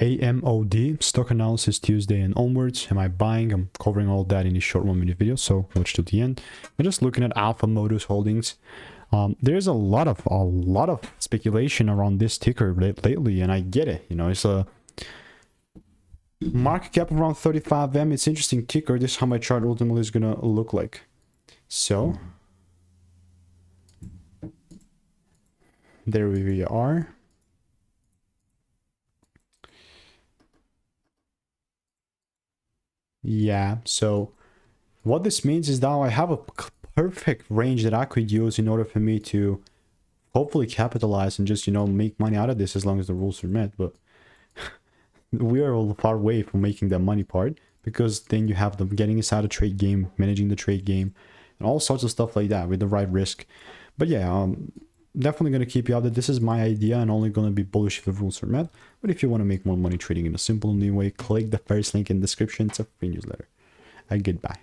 AMOD stock analysis Tuesday and onwards. Am I buying? I'm covering all that in this short 1-minute video, so watch to the end. I'm just looking at Alpha Modus Holdings. There's a lot of speculation around this ticker lately, and I get it. You know, it's a market cap around 35M. It's interesting ticker. This is how my chart ultimately is gonna look like. So there we are. Yeah, so what this means is now I have a perfect range that I could use in order for me to hopefully capitalize and just, you know, make money out of this as long as the rules are met. But we are all far away from making the money part, because then you have them getting inside the trade game, managing the trade game, and all sorts of stuff like that with the right risk. But yeah, definitely going to keep you out there. This is my idea and only going to be bullish if the rules are met. But if you want to make more money trading in a simple new way, click the first link in the description. It's a free newsletter. And goodbye.